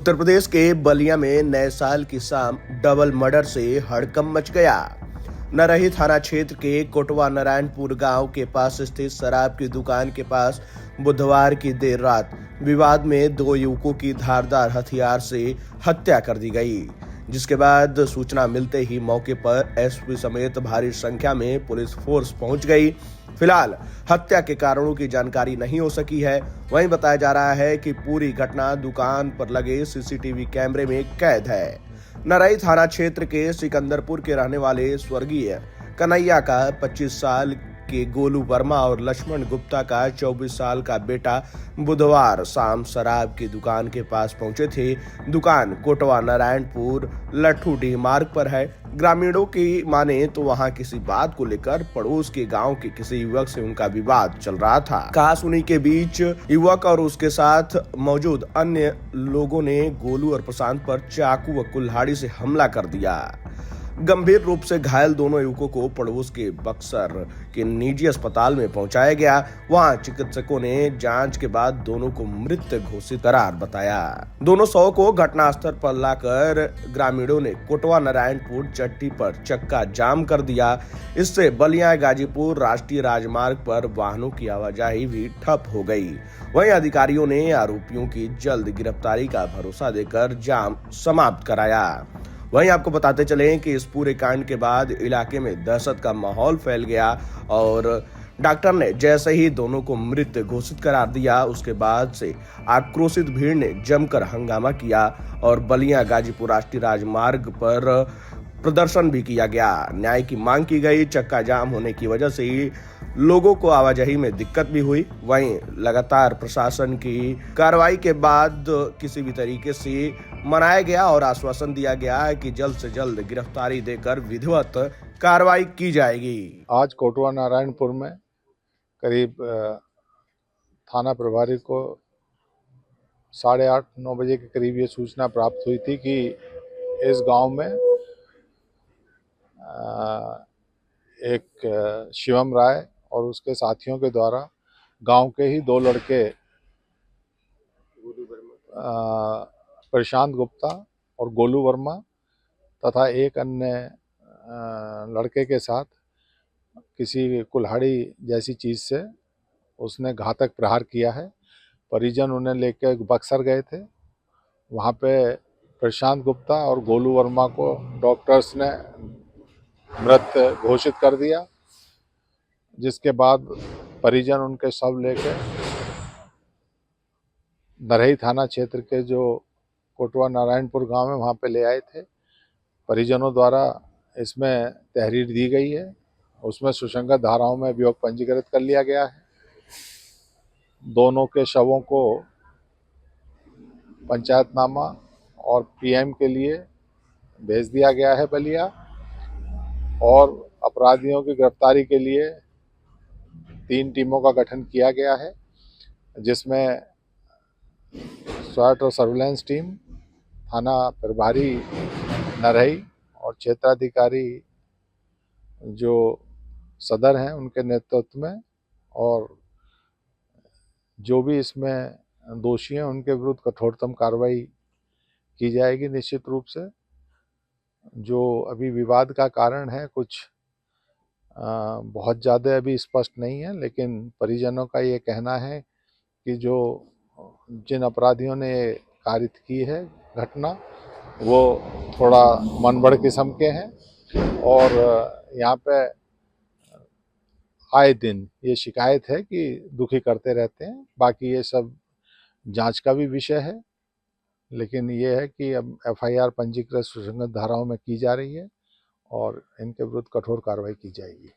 उत्तर प्रदेश के बलिया में नए साल की शाम डबल मर्डर से हड़कंप मच गया। नरही थाना क्षेत्र के कोटवा नारायणपुर गांव के पास स्थित शराब की दुकान के पास बुधवार की देर रात विवाद में दो युवकों की धारदार हथियार से हत्या कर दी गई, जिसके बाद सूचना मिलते ही मौके पर एसपी समेत भारी संख्या में पुलिस फोर्स पहुंच गई। फिलहाल हत्या के कारणों की जानकारी नहीं हो सकी है। वहीं बताया जा रहा है कि पूरी घटना दुकान पर लगे सीसीटीवी कैमरे में कैद है। नरई थाना क्षेत्र के सिकंदरपुर के रहने वाले स्वर्गीय कन्हैया का 25 साल के गोलू वर्मा और लक्ष्मण गुप्ता का 24 साल का बेटा बुधवार शाम शराब की दुकान के पास पहुंचे थे। दुकान कोटवा नारायणपुर लट्ठूडीह मार्ग पर है। ग्रामीणों की माने तो वहां किसी बात को लेकर पड़ोस के गांव के किसी युवक से उनका विवाद चल रहा था। कहासुनी के बीच युवक और उसके साथ मौजूद अन्य लोगों ने गोलू और प्रशांत पर चाकू व कुल्हाड़ी से हमला कर दिया। गंभीर रूप से घायल दोनों युवकों को पड़ोस के बक्सर के निजी अस्पताल में पहुंचाया गया। वहां चिकित्सकों ने जांच के बाद दोनों को मृत घोषित करार बताया। दोनों शव को घटनास्थल पर लाकर ग्रामीणों ने कोटवा नारायणपुर चट्टी पर चक्का जाम कर दिया। इससे बलिया गाजीपुर राष्ट्रीय राजमार्ग पर वाहनों की आवाजाही भी ठप हो गई। वहीं अधिकारियों ने आरोपियों की जल्द गिरफ्तारी का भरोसा देकर जाम समाप्त कराया। वहीं आपको बताते चलें कि इस पूरे कांड के बाद इलाके में दहशत का माहौल फैल गया और डॉक्टर ने जैसे ही दोनों को मृत घोषित करार दिया, उसके बाद से आक्रोशित भीड़ ने जमकर हंगामा किया और बलिया गाजीपुर राष्ट्रीय राजमार्ग पर प्रदर्शन भी किया गया। न्याय की मांग की गई। चक्का जाम होने की वजह से लोगों को आवाजाही में दिक्कत भी हुई। वहीं लगातार प्रशासन की कार्रवाई के बाद किसी भी तरीके से मनाया गया और आश्वासन दिया गया है कि जल्द से जल्द गिरफ्तारी देकर विधिवत कार्रवाई की जाएगी। आज कोटवा नारायणपुर में करीब थाना प्रभारी को 8:30-9 बजे के करीब ये सूचना प्राप्त हुई थी कि इस गांव में एक शिवम राय और उसके साथियों के द्वारा गांव के ही दो लड़के प्रशांत गुप्ता और गोलू वर्मा तथा एक अन्य लड़के के साथ किसी कुल्हाड़ी जैसी चीज़ से उसने घातक प्रहार किया है। परिजन उन्हें लेकर बक्सर गए थे। वहाँ पे प्रशांत गुप्ता और गोलू वर्मा को डॉक्टर्स ने मृत घोषित कर दिया, जिसके बाद परिजन उनके शव लेकर नरही थाना क्षेत्र के जो कोटवा नारायणपुर गांव है वहाँ पे ले आए थे। परिजनों द्वारा इसमें तहरीर दी गई है, उसमें सुसंगत धाराओं में अभियोग पंजीकृत कर लिया गया है। दोनों के शवों को पंचायतनामा और पीएम के लिए भेज दिया गया है बलिया और अपराधियों की गिरफ्तारी के लिए 3 टीमों का गठन किया गया है, जिसमें स्वाट और सर्विलांस टीम, थाना प्रभारी नरही और क्षेत्राधिकारी जो सदर हैं उनके नेतृत्व में, और जो भी इसमें दोषी हैं उनके विरुद्ध कठोरतम कार्रवाई की जाएगी। निश्चित रूप से जो अभी विवाद का कारण है कुछ बहुत ज़्यादा अभी स्पष्ट नहीं है, लेकिन परिजनों का ये कहना है कि जो जिन अपराधियों ने कारित की है घटना वो थोड़ा मनगढ़ किस्म के हैं और यहाँ पे आए दिन ये शिकायत है कि दुखी करते रहते हैं। बाकी ये सब जांच का भी विषय है, लेकिन ये है कि अब एफआईआर पंजीकृत सुसंगत धाराओं में की जा रही है और इनके विरुद्ध कठोर कार्रवाई की जाएगी।